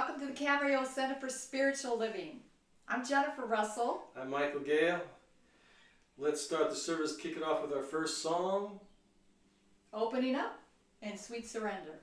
Welcome to the Camarillo Center for Spiritual Living. I'm Jennifer Russell. I'm Michael Gale. Let's start the service, kick it off with our first song. Opening up in Sweet Surrender.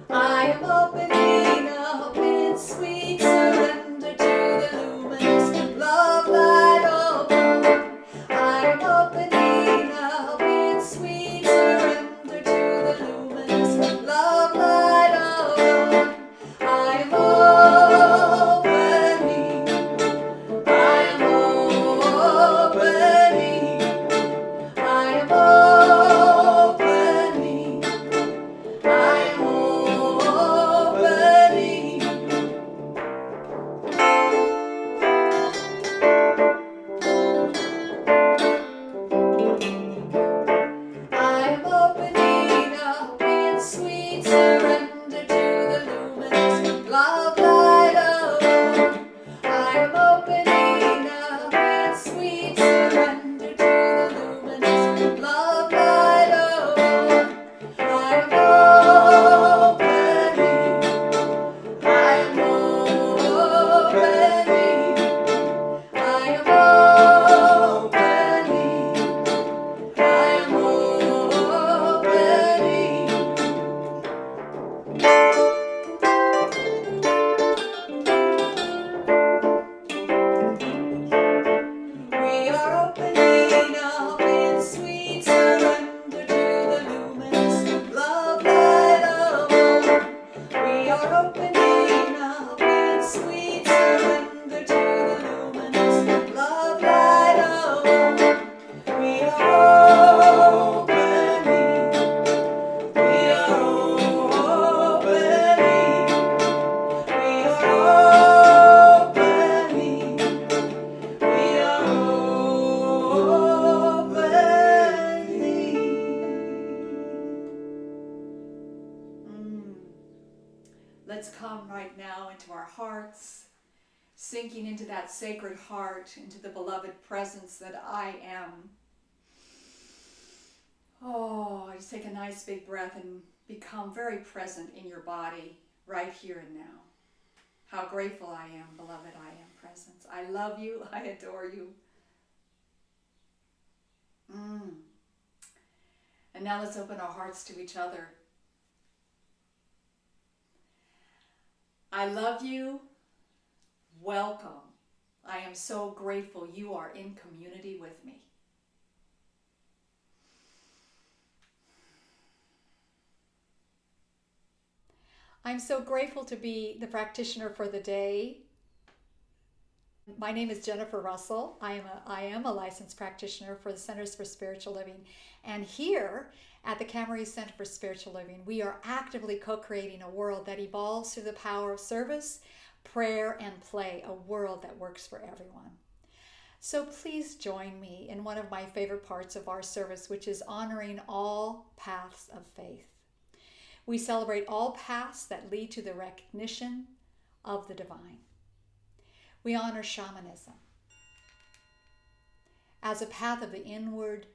I am opening up in sweet surrender to the luminous love light of God. I am opening up in sweet surrender to the luminous love light of God. I am opening. I am opening. I am opening. I am opening. I am opening up in sweet surrender to the luminous love light of God. I am opening up in sweet surrender to the luminous love light of God. I am opening. I am opening. I am opening. I am opening. We are opening up in sweet surrender to the luminous love light of God. We are opening up in sweet surrender to the luminous love light of God. We are opening. We are opening. We are opening. We are opening. Let's come right now into our hearts, sinking into that sacred heart, into the beloved presence that I am. Oh, just take a nice big breath and become very present in your body right here and now. How grateful I am, beloved, I am presence. I love you, I adore you. And now let's open our hearts to each other. I love you. Welcome. I am so grateful you are in community with me. I'm so grateful to be the practitioner for the day. My name is Jennifer Russell. I am a licensed practitioner for the Centers for Spiritual Living. And here at the Camarillo Center for Spiritual Living, we are actively co-creating a world that evolves through the power of service, prayer, and play, a world that works for everyone. So please join me in one of my favorite parts of our service, which is honoring all paths of faith. We celebrate all paths that lead to the recognition of the divine. We honor shamanism as a path of the inward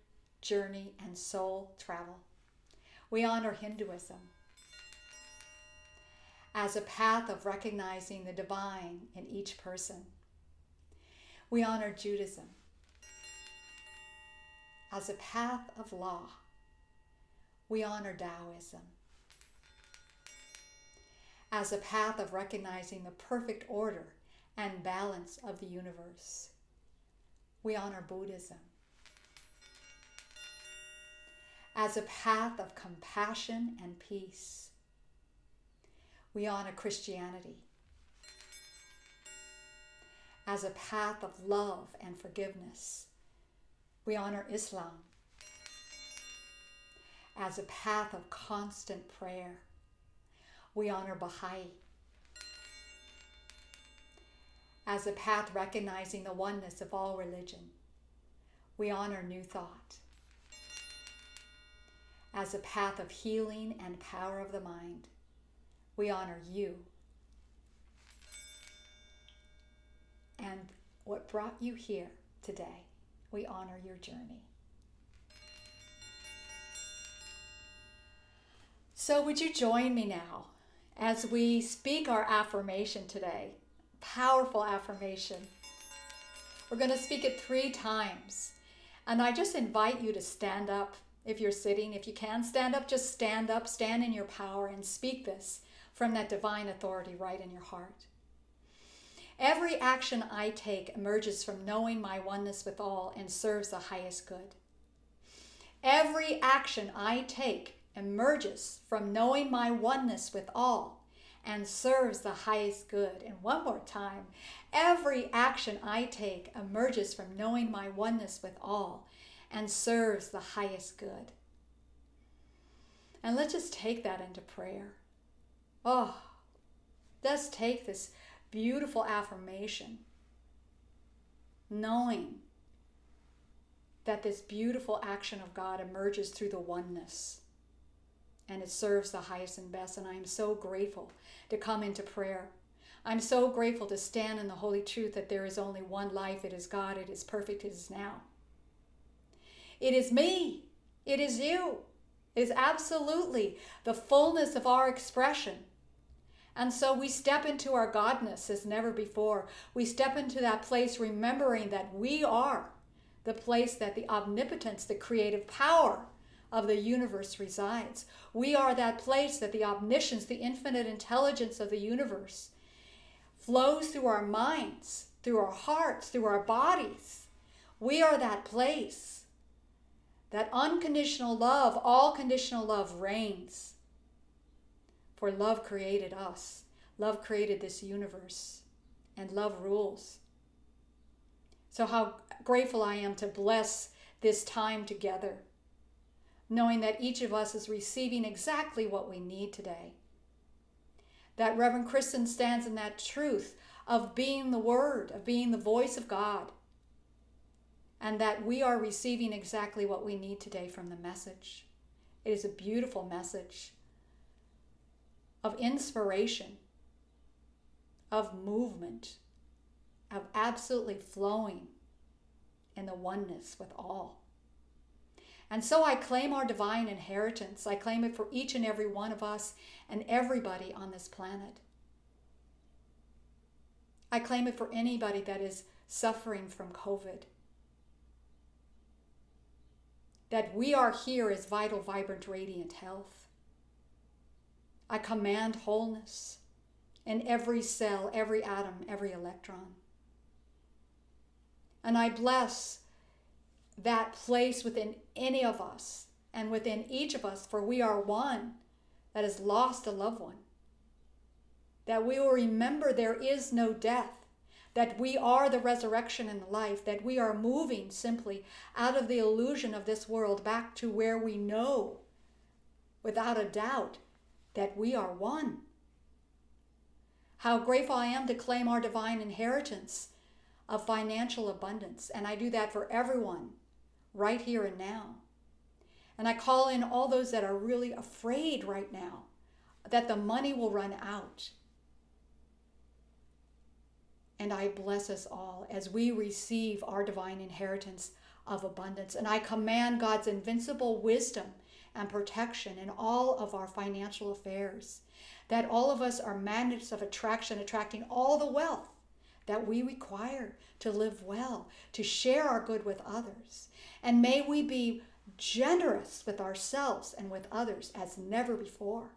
journey and soul travel. We honor Hinduism as a path of recognizing the divine in each person. We honor Judaism as a path of law. We honor Taoism as a path of recognizing the perfect order and balance of the universe. We honor Buddhism as a path of compassion and peace. We honor Christianity as a path of love and forgiveness. We honor Islam as a path of constant prayer. We honor Baha'i as a path recognizing the oneness of all religion. We honor New Thought as a path of healing and power of the mind. We honor you and what brought you here today. We honor your journey. So, would you join me now as we speak our affirmation today? Powerful affirmation. We're going to speak it 3 times. And I just invite you to stand up if you're sitting. If you can stand up, just stand up, stand in your power, and speak this from that divine authority right in your heart. Every action I take emerges from knowing my oneness with all and serves the highest good. Every action I take emerges from knowing my oneness with all and serves the highest good. And one more time, every action I take emerges from knowing my oneness with all and serves the highest good. And let's just take that into prayer. Oh, let's take this beautiful affirmation, knowing that this beautiful action of God emerges through the oneness and it serves the highest and best. And I am so grateful to come into prayer. I'm so grateful to stand in the holy truth that there is only one life. It is God. It is perfect. It is now. It is me. It is you. It is absolutely the fullness of our expression. And so we step into our Godness as never before. We step into that place remembering that we are the place that the omnipotence, the creative power of the universe resides. We are that place that the omniscience, the infinite intelligence of the universe flows through our minds, through our hearts, through our bodies. We are that place. That unconditional love, all conditional love reigns. For love created us. Love created this universe. And love rules. So how grateful I am to bless this time together, knowing that each of us is receiving exactly what we need today. That Reverend Kristen stands in that truth of being the Word, of being the voice of God, and that we are receiving exactly what we need today from the message. It is a beautiful message of inspiration, of movement, of absolutely flowing in the oneness with all. And so I claim our divine inheritance. I claim it for each and every one of us and everybody on this planet. I claim it for anybody that is suffering from COVID. That we are here as vital, vibrant, radiant health. I command wholeness in every cell, every atom, every electron. And I bless that place within any of us and within each of us, for we are one that has lost a loved one. That we will remember there is no death, that we are the resurrection and the life, that we are moving simply out of the illusion of this world back to where we know, without a doubt, that we are one. How grateful I am to claim our divine inheritance of financial abundance. And I do that for everyone right here and now. And I call in all those that are really afraid right now that the money will run out. And I bless us all as we receive our divine inheritance of abundance. And I command God's invincible wisdom and protection in all of our financial affairs. That all of us are magnets of attraction, attracting all the wealth that we require to live well, to share our good with others. And may we be generous with ourselves and with others as never before.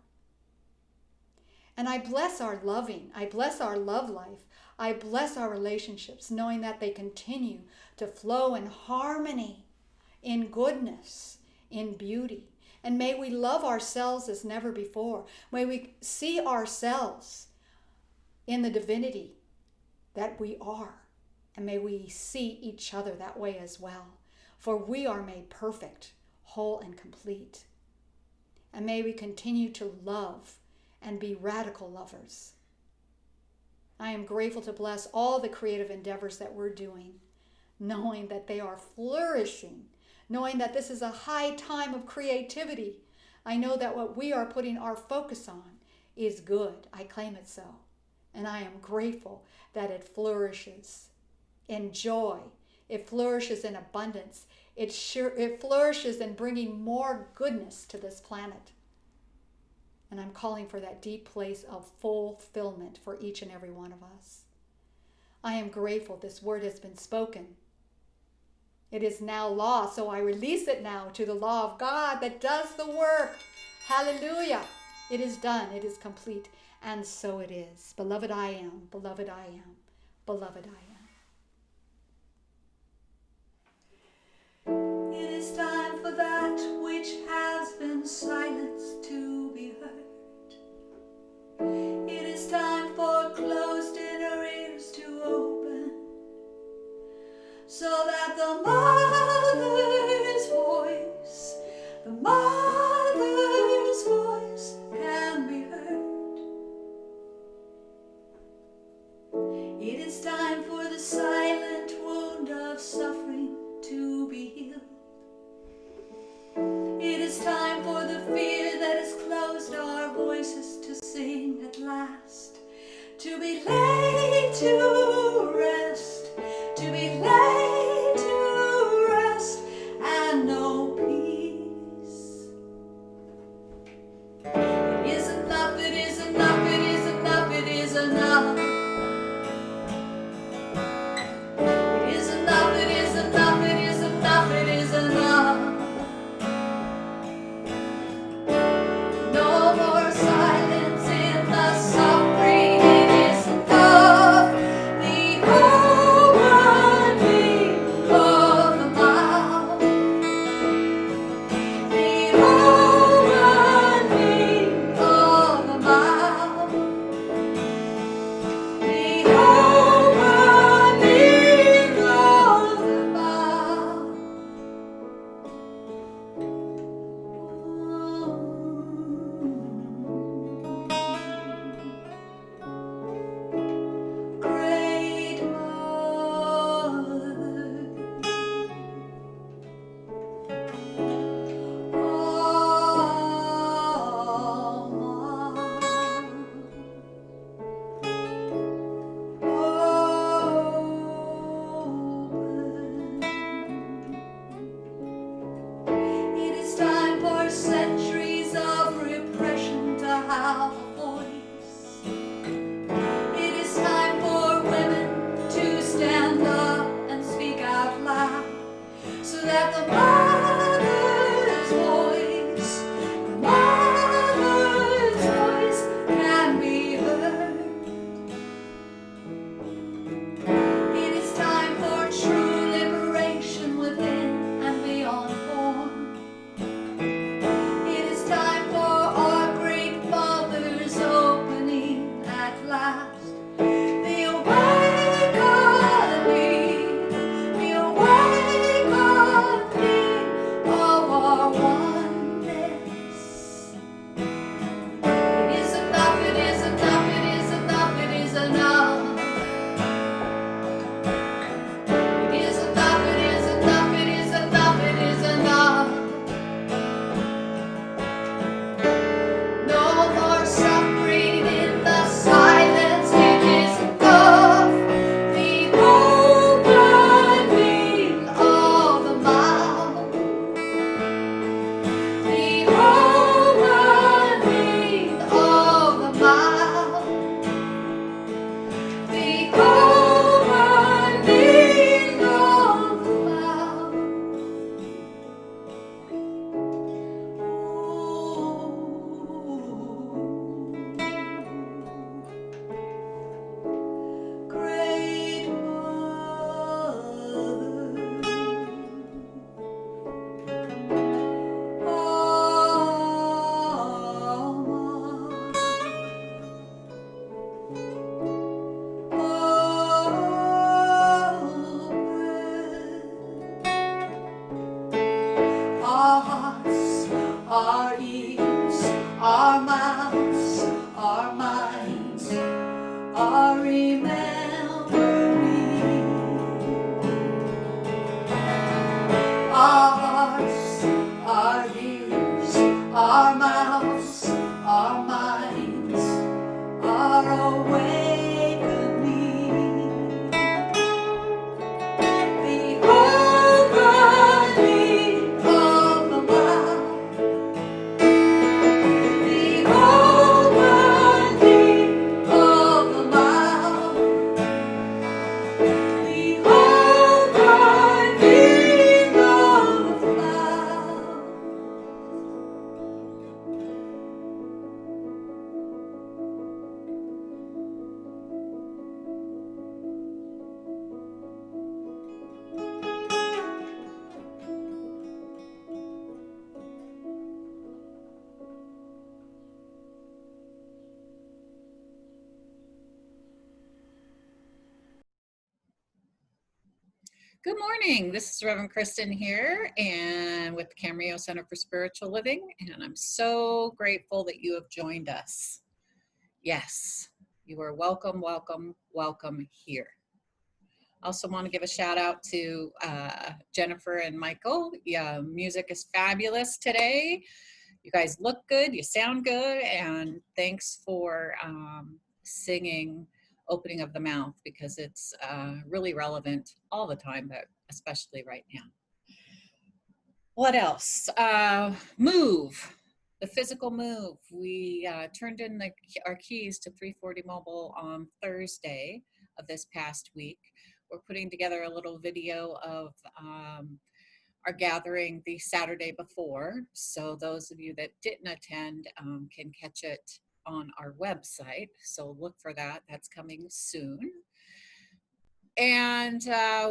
And I bless our loving, I bless our love life, I bless our relationships, knowing that they continue to flow in harmony, in goodness, in beauty. And may we love ourselves as never before. May we see ourselves in the divinity that we are. And may we see each other that way as well. For we are made perfect, whole, and complete. And may we continue to love and be radical lovers. I am grateful to bless all the creative endeavors that we're doing, knowing that they are flourishing, knowing that this is a high time of creativity. I know that what we are putting our focus on is good. I claim it so. And I am grateful that it flourishes in joy. It flourishes in abundance. It flourishes in bringing more goodness to this planet. And I'm calling for that deep place of fulfillment for each and every one of us. I am grateful this word has been spoken. It is now law, so I release it now to the law of God that does the work. Hallelujah. It is done. It is complete. And so it is. Beloved, I am. Beloved, I am. Beloved, I am. It is time for that which has been silenced to be heard. It is time for closed inner ears to open, so that the mother's voice can be heard. It is time for the silent wound of suffering to be healed. It is time for the fear that has closed our voices to sing at last, to be laid to rest, to be laid to rest and know peace. It is enough, it is enough, it is enough, it is enough. It is enough, it is enough, it is enough, it is enough. No more silence in the suffering, it is enough. The opening of the mouth, the opening of the mouth, the opening of the mouth. Great It is time for centuries of repression to have a voice. It is time for women to stand up and speak out loud, so that the mother's voice can be heard. It is time for true liberation within and beyond form. It is time for our great mothers opening at last. The awakening of our oneness. It is enough, it is enough, it is enough, it is enough. It is enough, it is enough, it is enough, it is enough. No more suffering in the silence, it is enough. The opening of the mouth, the opening of the mouth, the opening of the mouth. Great Our hearts, our ears, our mouths, our minds, our remembering. Our hearts, our ears, our mouths, our minds, our awakening. The opening of the mouth, the Good morning. This is Reverend Kristen here and with the Camarillo Center for Spiritual Living, and I'm so grateful that you have joined us. Yes, you are welcome, welcome, welcome here. I also want to give a shout out to Jennifer and Michael. Yeah, music is fabulous today. You guys look good, you sound good, and thanks for singing Opening of the Mouth, because it's really relevant all the time, but especially right now. What else? Move, the physical move. We turned in our keys to 340 Mobile on Thursday of this past week. We're putting together a little video of our gathering the Saturday before, so those of you that didn't attend can catch it on our website, so look for that. That's coming soon. And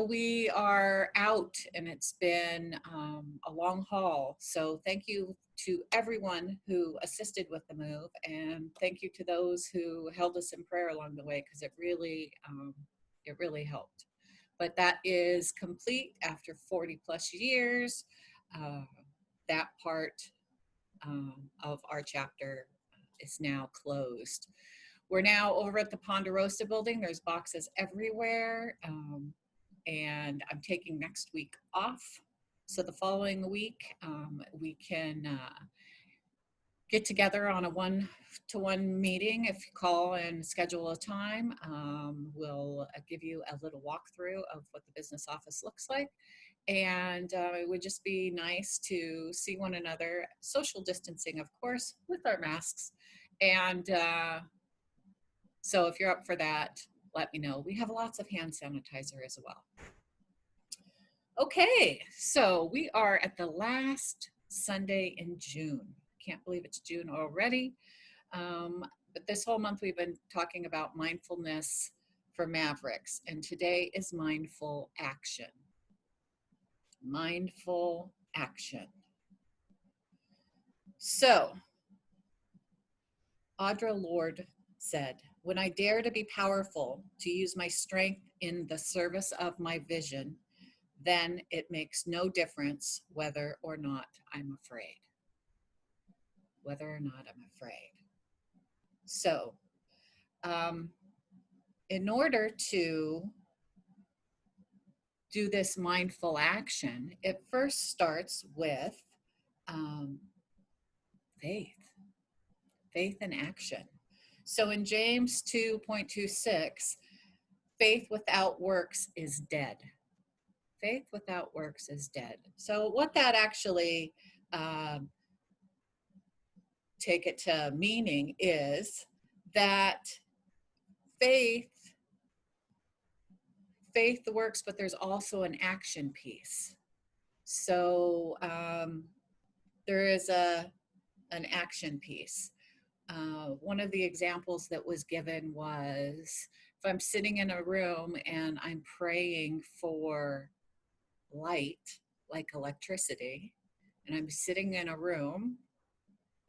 we are out, and it's been a long haul, so thank you to everyone who assisted with the move, and thank you to those who held us in prayer along the way, because it really helped. But that is complete after 40 plus years. That part of our chapter is now closed. We're now over at the Ponderosa building. There's boxes everywhere. And I'm taking next week off. So the following week, we can get together on a one-to-one meeting. If you call and schedule a time, we'll give you a little walkthrough of what the business office looks like. And it would just be nice to see one another, social distancing, of course, with our masks. And so if you're up for that, let me know. We have lots of hand sanitizer as well. Okay, so we are at the last Sunday in June. Can't believe it's June already. But this whole month we've been talking about mindfulness for Mavericks, and today is mindful action. Mindful action. So, Audre Lorde said, "When I dare to be powerful, to use my strength in the service of my vision, then it makes no difference whether or not I'm afraid." Whether or not I'm afraid. So, in order to do this mindful action, it first starts with faith and action. So in James 2:26, faith without works is dead. Faith without works is dead. So what that actually take it to meaning is that faith works, but there's also an action piece. So there is an action piece. One of the examples that was given was, if I'm sitting in a room and I'm praying for light, like electricity, and I'm sitting in a room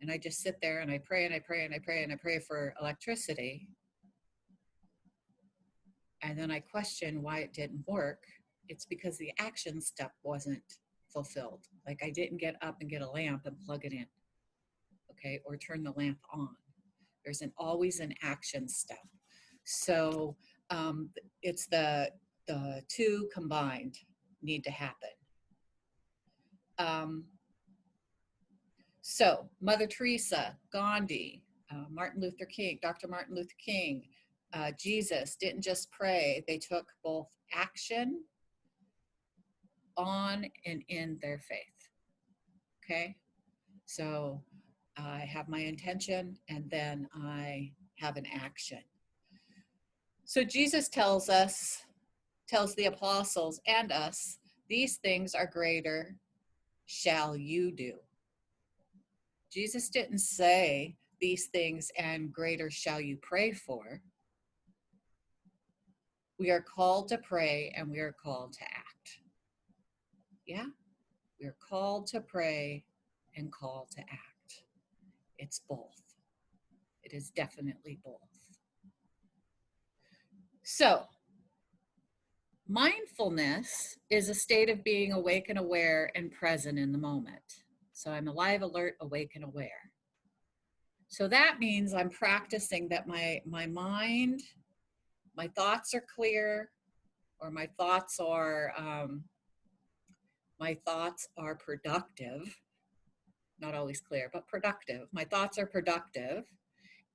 and I just sit there and I pray and I pray and I pray and I pray for electricity, and then I question why it didn't work, it's because the action step wasn't fulfilled. Like I didn't get up and get a lamp and plug it in, okay, or turn the lamp on. There's always an action step. So it's the two combined need to happen. So Mother Teresa, Gandhi, Martin Luther King, Dr. Martin Luther King, Jesus didn't just pray, they took both action on and in their faith. Okay, so I have my intention and then I have an action. So Jesus tells the apostles and us, these things are greater shall you do. Jesus didn't say these things and greater shall you pray for. We are called to pray and we are called to act. Yeah, we are called to pray and called to act. It's both. It is definitely both. So, Mindfulness is a state of being awake and aware and present in the moment. So I'm alive, alert, awake, and aware. So that means I'm practicing that my mind, my thoughts are clear, or my thoughts are productive. Not always clear, but productive. My thoughts are productive,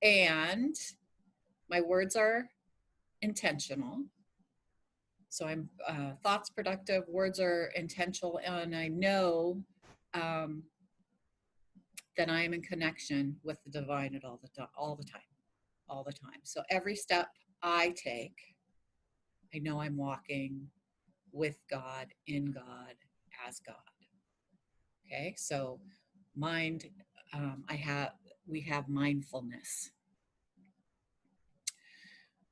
and my words are intentional. So I'm thoughts productive, words are intentional, and I know um, that I am in connection with the divine at all the time. So every step I take, I know I'm walking with God, in God, as God. Okay, so mind, we have mindfulness,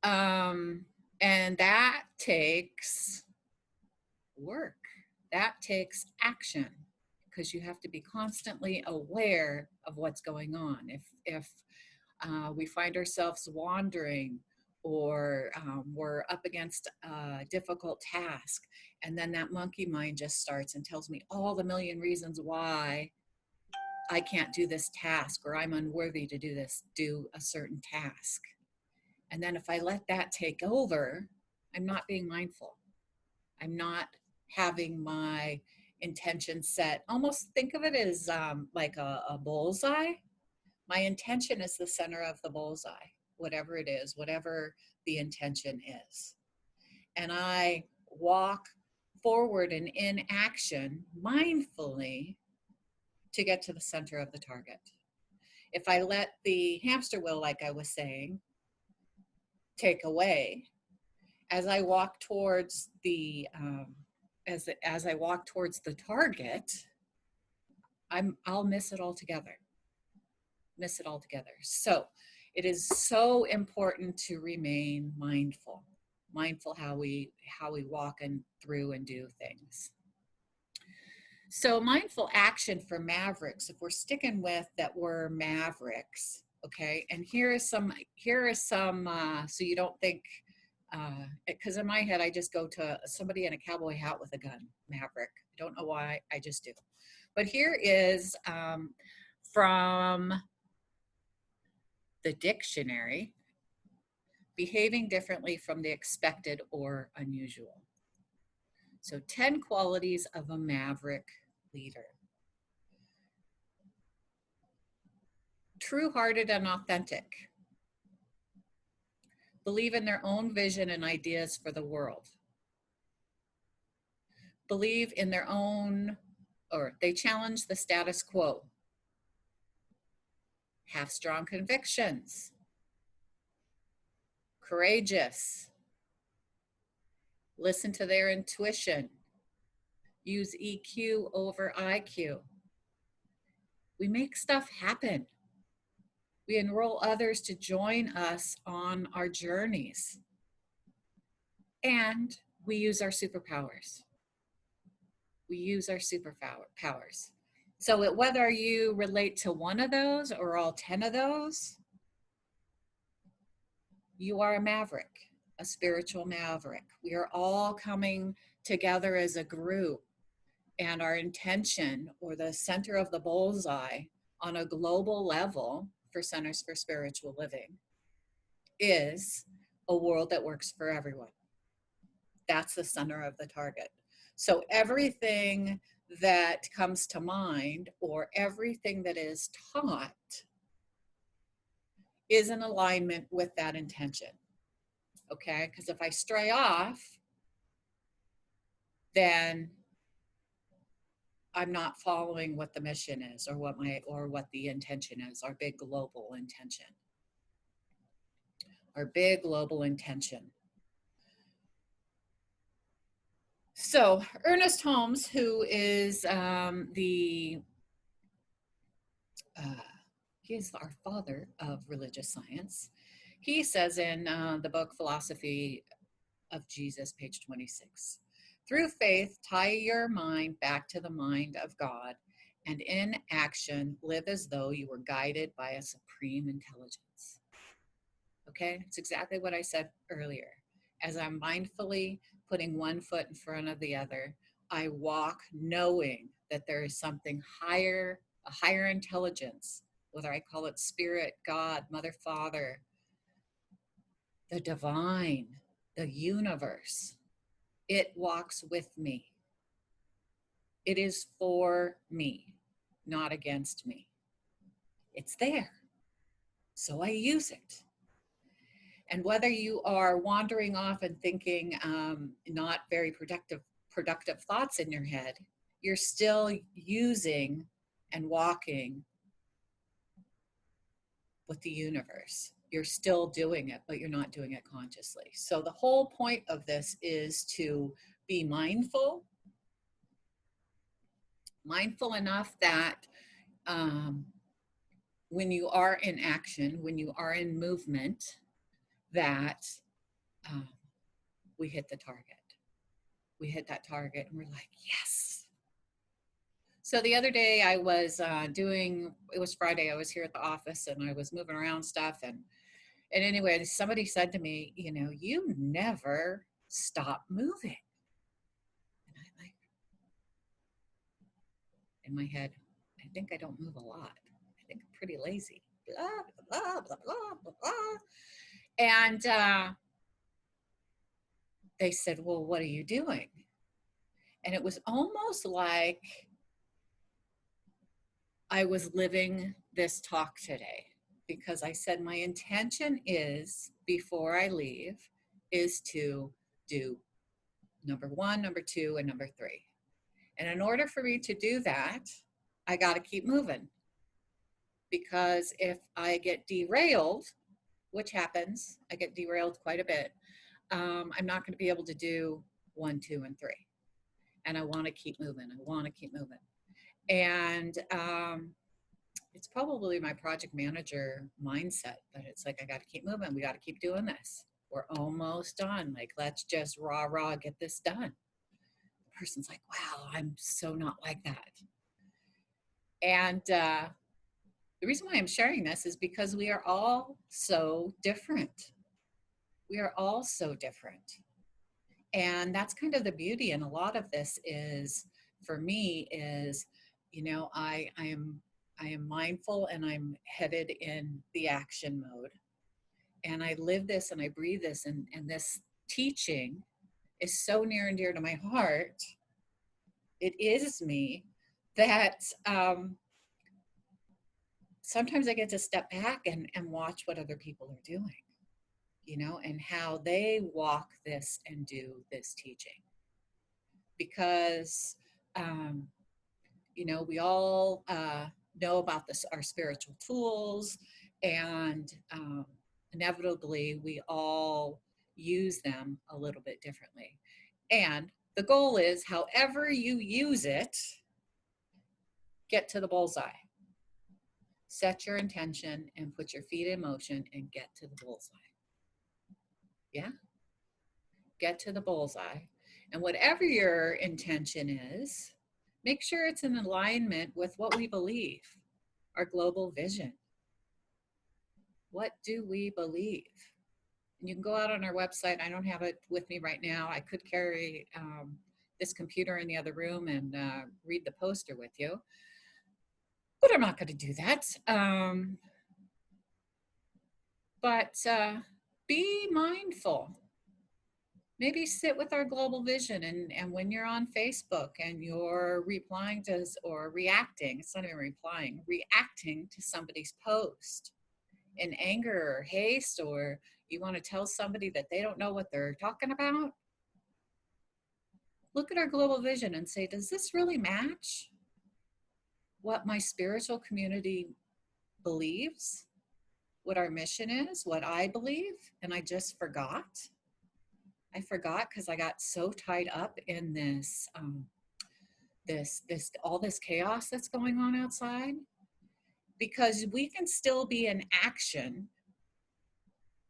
and that takes work. That takes action, because you have to be constantly aware of what's going on. If we find ourselves wandering, or we're up against a difficult task, and then that monkey mind just starts and tells me all the million reasons why I can't do this task, or I'm unworthy to do a certain task. And then if I let that take over, I'm not being mindful. I'm not having my intention set. Almost think of it as like a bullseye. My intention is the center of the bullseye, whatever it is, whatever the intention is. And I walk forward and in action mindfully to get to the center of the target. If I let the hamster wheel, like I was saying, take away, as I walk towards the as I walk towards the target, I'll miss it altogether. So it is so important to remain mindful how we walk and through and do things. So mindful action for mavericks, if we're sticking with that, we're mavericks, okay? And here are some so you don't think, because in my head I just go to somebody in a cowboy hat with a gun, maverick. I don't know why, I just do. But here is from the dictionary: behaving differently from the expected or unusual. So 10 qualities of a maverick leader. True-hearted and authentic. Believe in their own vision and ideas for the world. Believe in their own, or they challenge the status quo. Have strong convictions. Courageous. Listen to their intuition. Use EQ over IQ. We make stuff happen. We enroll others to join us on our journeys. And we use our superpowers. So whether you relate to one of those or all 10 of those, you are a maverick, a spiritual maverick. We are all coming together as a group, and our intention, or the center of the bullseye on a global level for Centers for Spiritual Living, is a world that works for everyone. That's the center of the target. So everything that comes to mind, or everything that is taught, is in alignment with that intention. Okay? Because if I stray off, then I'm not following what the mission is, or what the intention is, our big global intention. So Ernest Holmes, who is he is our father of religious science, he says in the book Philosophy of Jesus, page 26, through faith, tie your mind back to the mind of God, and in action, live as though you were guided by a supreme intelligence. Okay, it's exactly what I said earlier. As I'm mindfully putting one foot in front of the other. I walk knowing that there is something higher, a higher intelligence, whether I call it spirit, God, Mother, Father, the divine, the universe. It walks with me. It is for me, not against me. It's there. So I use it. And whether you are wandering off and thinking not very productive thoughts in your head, you're still using and walking with the universe. You're still doing it, but you're not doing it consciously. So the whole point of this is to be mindful enough that when you are in action, when you are in movement, that we hit the target. We hit that target and we're like, yes. So the other day I was it was Friday, I was here at the office and I was moving around stuff. And anyway, somebody said to me, you never stop moving. And I'm like, in my head, I think I don't move a lot. I think I'm pretty lazy. Blah, blah, blah, blah, blah, blah. And they said, well, what are you doing? And it was almost like I was living this talk today, because I said my intention is, before I leave, is to do number 1, number 2, and number 3. And in order for me to do that, I got to keep moving. Because if I get derailed, which happens, I get derailed quite a bit, I'm not going to be able to do 1, 2, and 3. And I want to keep moving. I want to keep moving. And it's probably my project manager mindset, that it's like, I got to keep moving. We got to keep doing this. We're almost done. Like, let's just rah, get this done. The person's like, wow, I'm so not like that. And the reason why I'm sharing this is because we are all so different. We are all so different. And that's kind of the beauty. And a lot of this is, for me, is, I am mindful and I'm headed in the action mode. And I live this and I breathe this. And this teaching is so near and dear to my heart. It is me that sometimes I get to step back and watch what other people are doing, and how they walk this and do this teaching. Because, we all know about this, our spiritual tools, and inevitably we all use them a little bit differently. And the goal is, however you use it, get to the bullseye. Set your intention and put your feet in motion and get to the bullseye. Yeah? Get to the bullseye. And whatever your intention is, make sure it's in alignment with what we believe, our global vision. What do we believe? And you can go out on our website. I don't have it with me right now. I could carry this computer in the other room and read the poster with you, but I'm not going to do that. But be mindful. Maybe sit with our global vision, and when you're on Facebook and you're replying to, or reacting, it's not even replying, reacting to somebody's post in anger or haste, or you want to tell somebody that they don't know what they're talking about, look at our global vision and say, does this really match what my spiritual community believes, what our mission is, what I believe? And I just forgot. I forgot because I got so tied up in this, all this chaos that's going on outside. Because we can still be in action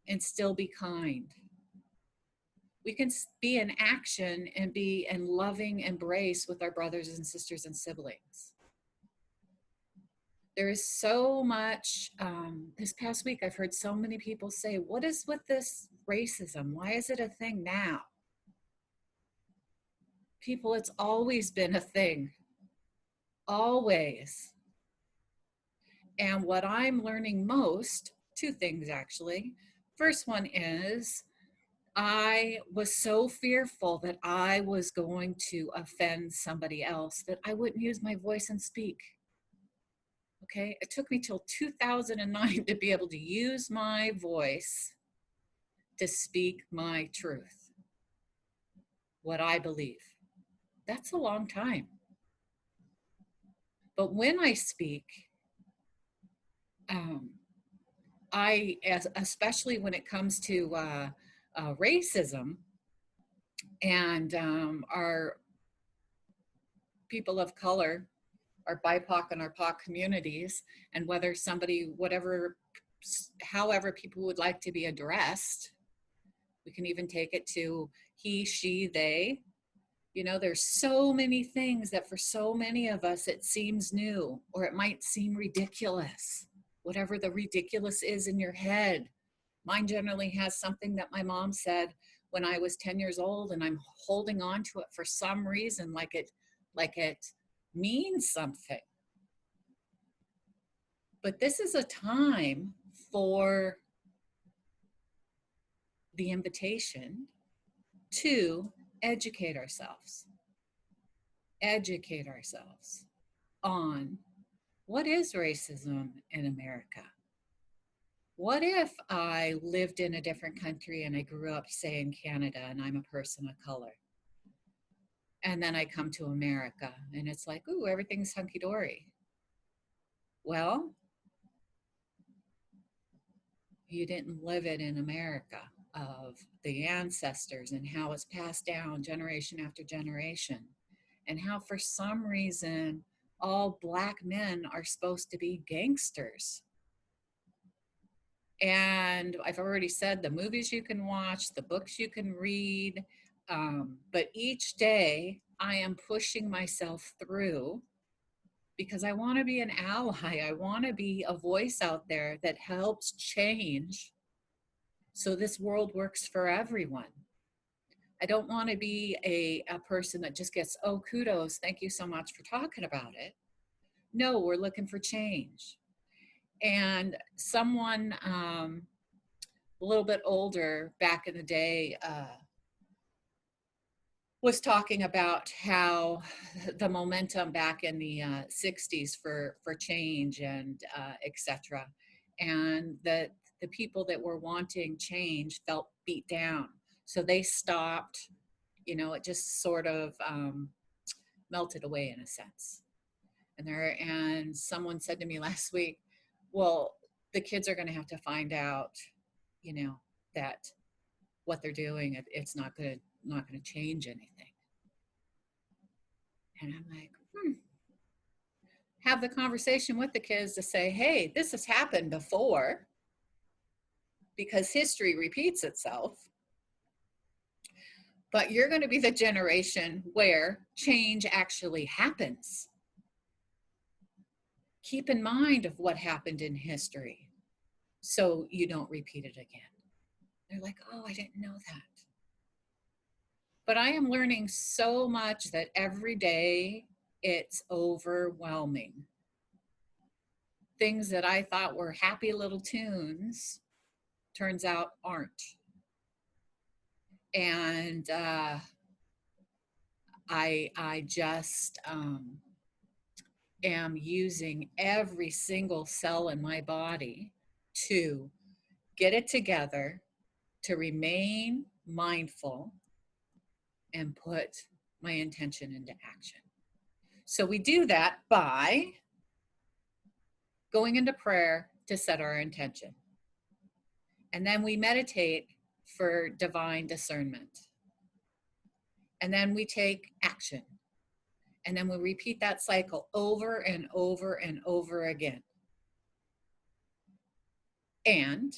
and still be kind. We can be in action and be in loving embrace with our brothers and sisters and siblings. There is so much, this past week, I've heard so many people say, what is with this racism? Why is it a thing now? People, it's always been a thing. Always. And what I'm learning most, two things actually. First one is I was so fearful that I was going to offend somebody else that I wouldn't use my voice and speak. Okay, it took me till 2009 to be able to use my voice to speak my truth, what I believe. That's a long time. But when I speak, especially when it comes to racism and our people of color, our BIPOC and our POC communities, and whether somebody, however people would like to be addressed, we can even take it to he, she, they. You know, there's so many things that for so many of us it seems new, or it might seem ridiculous, whatever the ridiculous is in your head. Mine generally has something that my mom said when I was 10 years old, and I'm holding on to it for some reason, like it means something. But this is a time for the invitation to educate ourselves on what is racism in America. What if I lived in a different country and I grew up, say, in Canada, and I'm a person of color? And then I come to America and it's like, ooh, everything's hunky-dory. Well, you didn't live it in America, of the ancestors and how it's passed down generation after generation, and how for some reason all Black men are supposed to be gangsters. And I've already said the movies you can watch, the books you can read, but each day I am pushing myself through because I want to be an ally. I want to be a voice out there that helps change so this world works for everyone. I don't want to be a person that just gets, oh, kudos, thank you so much for talking about it. No, we're looking for change. And someone a little bit older back in the day was talking about how the momentum back in the 60s for change and etc. And that the people that were wanting change felt beat down. So they stopped, you know, it just sort of melted away in a sense. And someone said to me last week, well, the kids are going to have to find out, you know, that what they're doing, it's not going to change anything. And I'm like, have the conversation with the kids to say, hey, this has happened before because history repeats itself. But you're going to be the generation where change actually happens. Keep in mind of what happened in history so you don't repeat it again. They're like, oh, I didn't know that. But I am learning so much that every day it's overwhelming. Things that I thought were happy little tunes, turns out aren't. And I just am using every single cell in my body to get it together, to remain mindful, and put my intention into action. So we do that by going into prayer to set our intention. And then we meditate for divine discernment. And then we take action. And then we repeat that cycle over and over and over again. And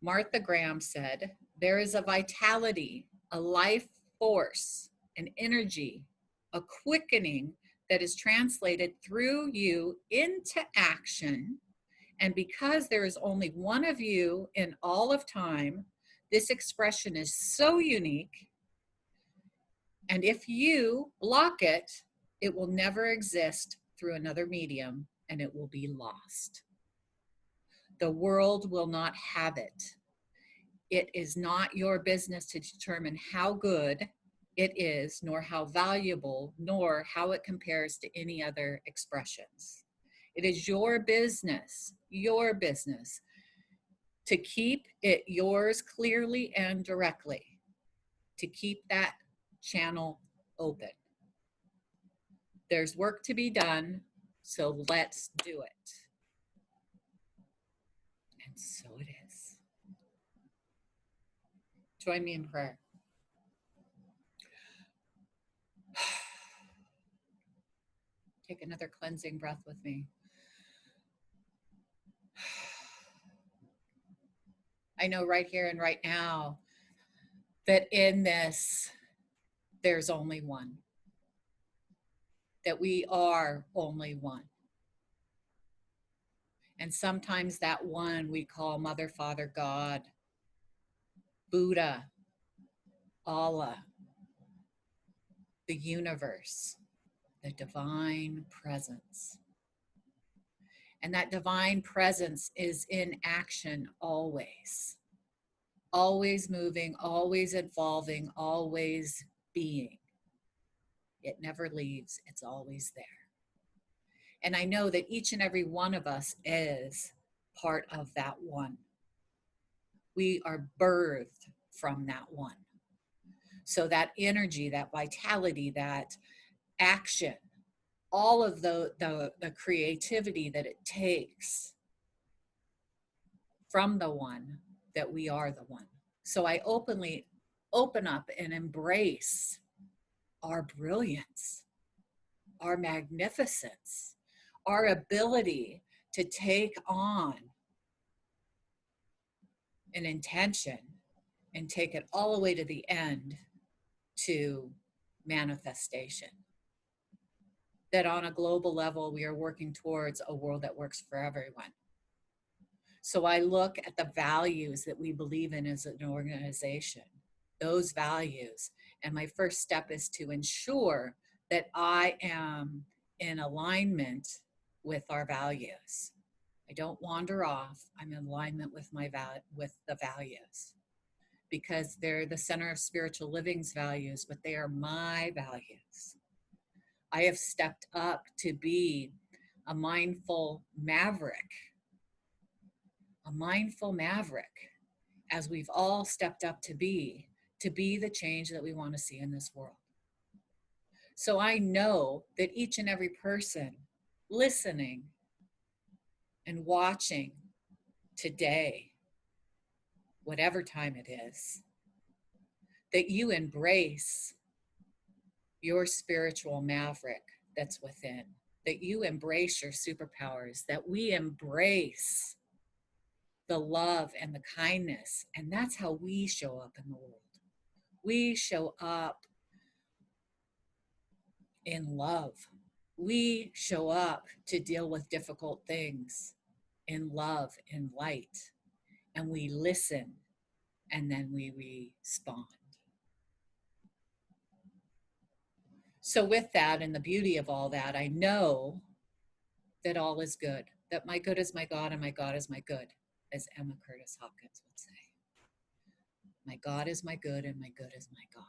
Martha Graham said, there is a vitality, a life force, an energy, a quickening that is translated through you into action. And because there is only one of you in all of time, this expression is so unique And if you block it, it will never exist through another medium and it will be lost. The world will not have it. It is not your business to determine how good it is, nor how valuable, nor how it compares to any other expressions. It is your business to keep it yours clearly and directly, to keep that channel open. There's work to be done, so let's do it. And so it is. Join me in prayer. Take another cleansing breath with me. I know right here and right now that in this, there's only one. That we are only one. And sometimes that one we call Mother, Father, God, Buddha, Allah, the universe, the divine presence. And that divine presence is in action always. Always moving, always evolving, always being. It never leaves, it's always there. And I know that each and every one of us is part of that one. We are birthed from that one. So that energy, that vitality, that action, all of the creativity that it takes from the one, that we are the one. So I openly open up and embrace our brilliance, our magnificence, our ability to take on an intention and take it all the way to the end to manifestation. That on a global level, we are working towards a world that works for everyone. So I look at the values that we believe in as an organization, those values. And my first step is to ensure that I am in alignment with our values. I don't wander off. I'm in alignment with with the values, because they're the center of spiritual living's values, but they are my values. I have stepped up to be a mindful maverick, as we've all stepped up to be the change that we want to see in this world. So I know that each and every person listening and watching today, whatever time it is, that you embrace your spiritual maverick that's within, that you embrace your superpowers, that we embrace the love and the kindness. And that's how we show up in the world. We show up in love. We show up to deal with difficult things in love, in light. And we listen, and then we respond. So with that and the beauty of all that, I know that all is good, that my good is my God and my God is my good, as Emma Curtis Hopkins would say. My God is my good and my good is my God.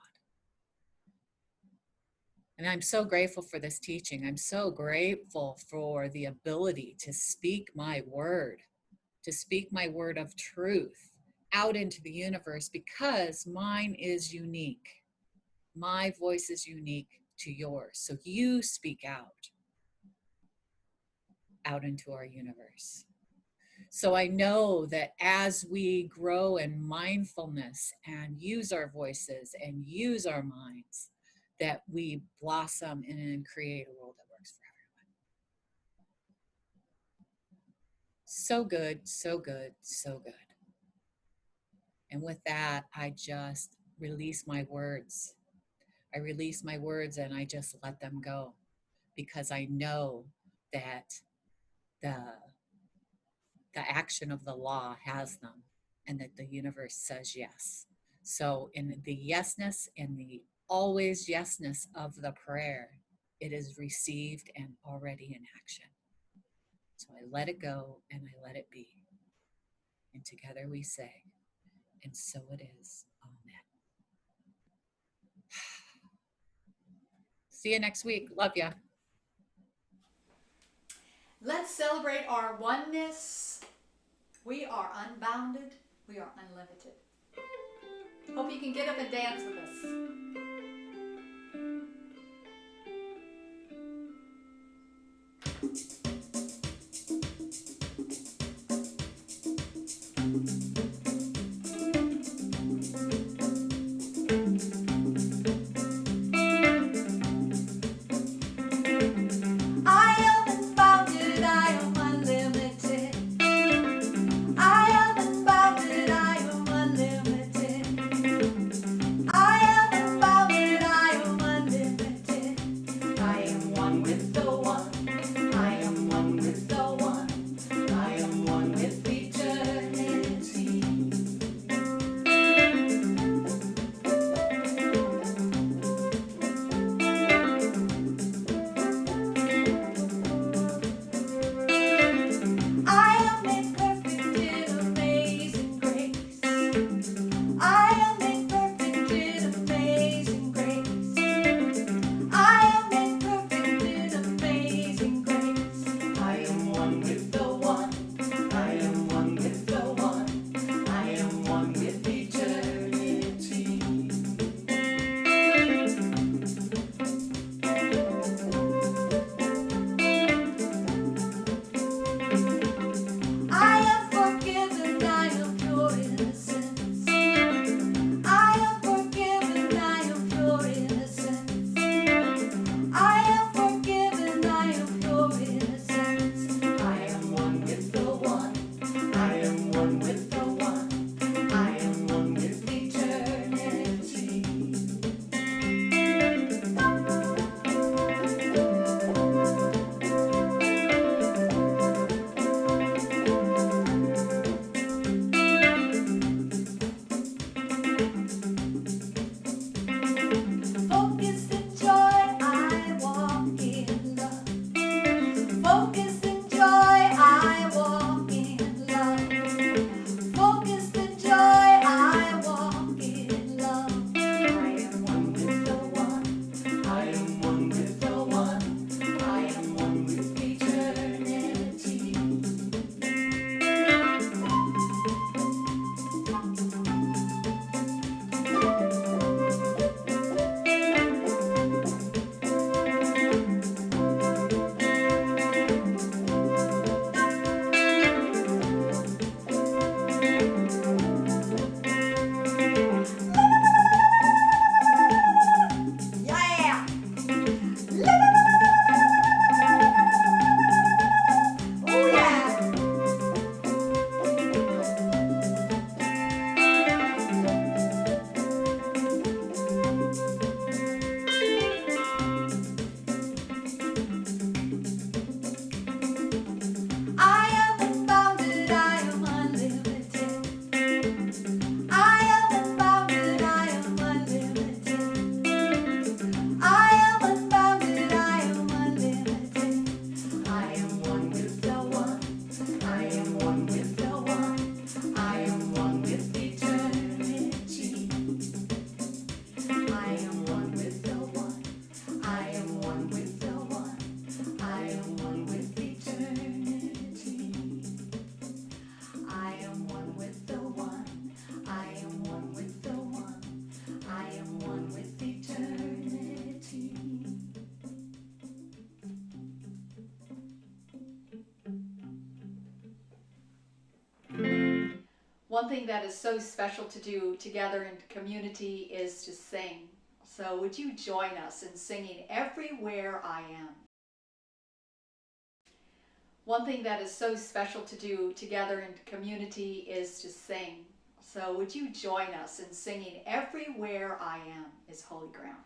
And I'm so grateful for this teaching. I'm so grateful for the ability to speak my word of truth out into the universe, because mine is unique. My voice is unique to yours. So you speak out into our universe. So I know that as we grow in mindfulness and use our voices and use our minds, that we blossom and create a world that works for everyone. So good, so good, so good. And with that, I just release my words. I release my words and I just let them go, because I know that the action of the law has them, and that the universe says yes. So in the yesness and the always yesness of the prayer. It is received and already in action. So I let it go and I let it be. And together we say, and so it is. Amen. See you next week. Love ya. Let's celebrate our oneness. We are unbounded. We are unlimited. Hope you can get up and dance with us. I am unbounded, I am unlimited. I am unbounded, I am unlimited. I am unbounded, I am unlimited. I am one with the one. I am one with the one. I am one with eternity. I am made perfect in amazing grace. I am made perfect in amazing grace. I am made perfect in amazing grace. I am one with the one. I am one with the one. I am one with eternity. I am forgiven, I am pure innocence. I am forgiven, I am pure innocence. I am forgiven, I am pure innocence. I am one with the one. I am one with the one. I am one with eternity. Focus and joy, I walk in love. Focus and joy, I walk in love. Focus and joy, I walk in love. I am one with the one. I am one with the one. I am one with eternity. Yeah! Oh yeah! I am unbounded, I am unlimited. I am unbounded, I am unlimited. I am unbounded, I am unlimited. I am one with the one. I am one with the one. I am one with eternity. I am one with the one. I am one with the one. I am one with eternity. I am one with the one. I am one with the one. I am one with eternity. One thing that is so special to do together in community is to sing. So would you join us in singing Everywhere I Am? One thing that is so special to do together in community is to sing. So would you join us in singing Everywhere I Am is Holy Ground?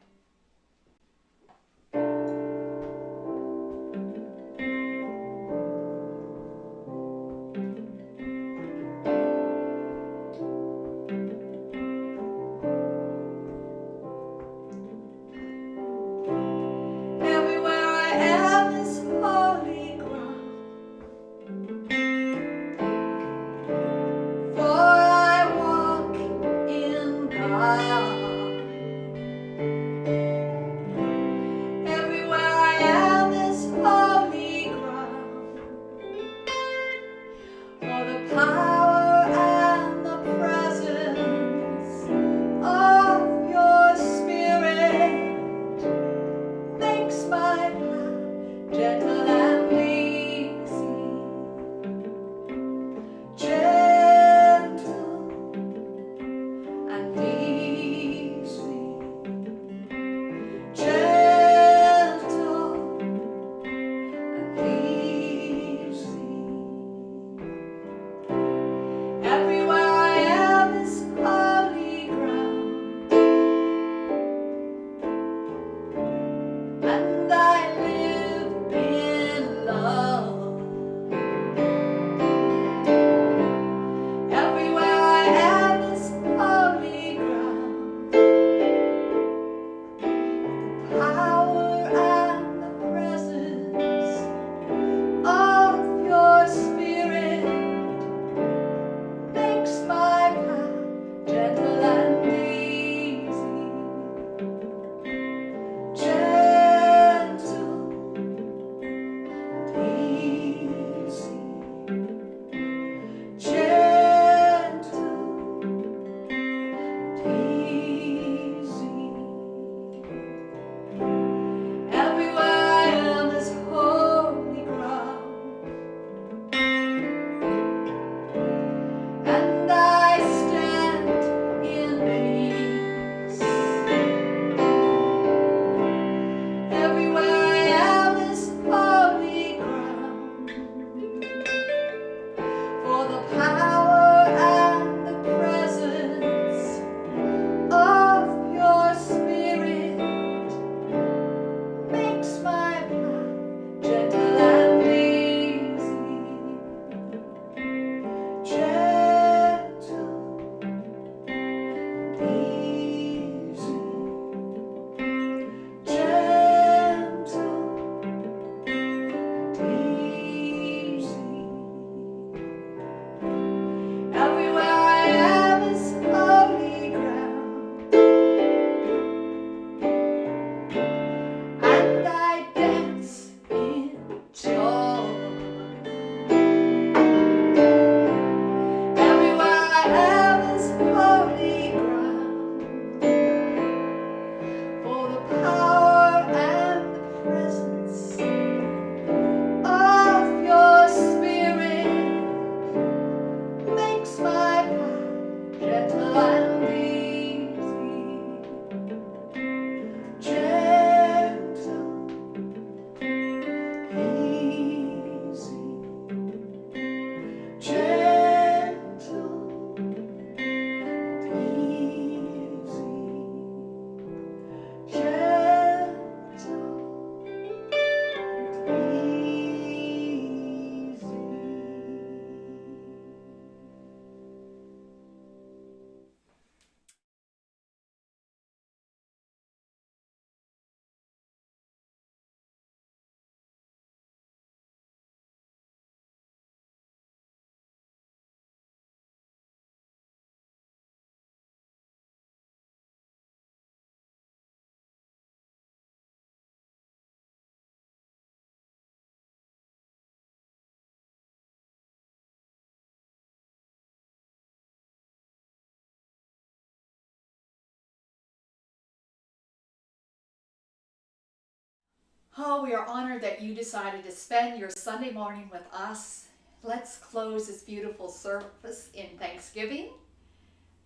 Oh, we are honored that you decided to spend your Sunday morning with us. Let's close this beautiful service in thanksgiving.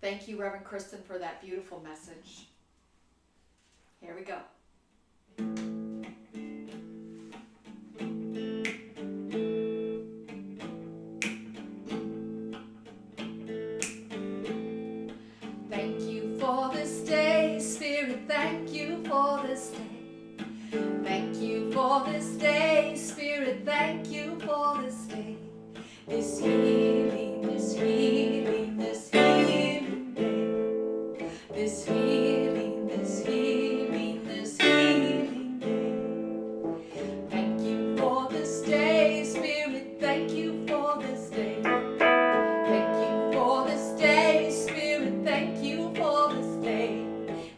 Thank you, Reverend Kristen, for that beautiful message. Here we go. Thank you for this day, Spirit, thank you for this day. Thank you for this day, Spirit, thank you for this day. This healing, this healing, this healing day. This healing, this healing, this healing day. Thank you for this day, Spirit, thank you for this day. Thank you for this day, Spirit, thank you for this day.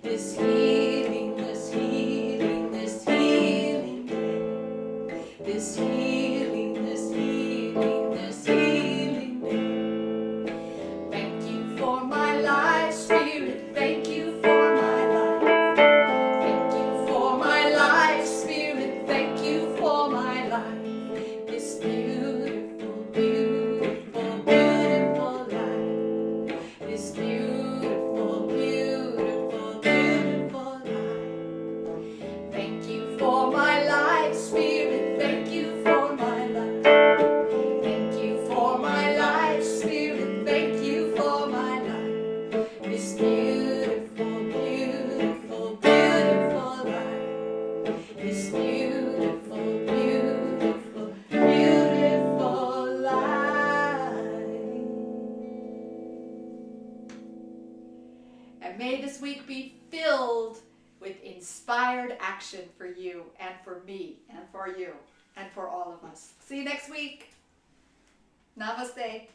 This healing, this healing, this healing day. This healing, this healing, this healing day. Thank you for my life, Spirit, thank you for my life. Thank you for my life, Spirit, thank you for my life. This beautiful, beautiful, beautiful life. This beautiful, beautiful, beautiful life. Thank you for my life, Spirit, thank you for my life. Thank you for my life, Spirit, thank you for my life. This beautiful, beautiful, beautiful life. This beautiful, beautiful, beautiful life. And may this week be filled with inspired action for you and for me and for you and for all of us. See you next week. Namaste.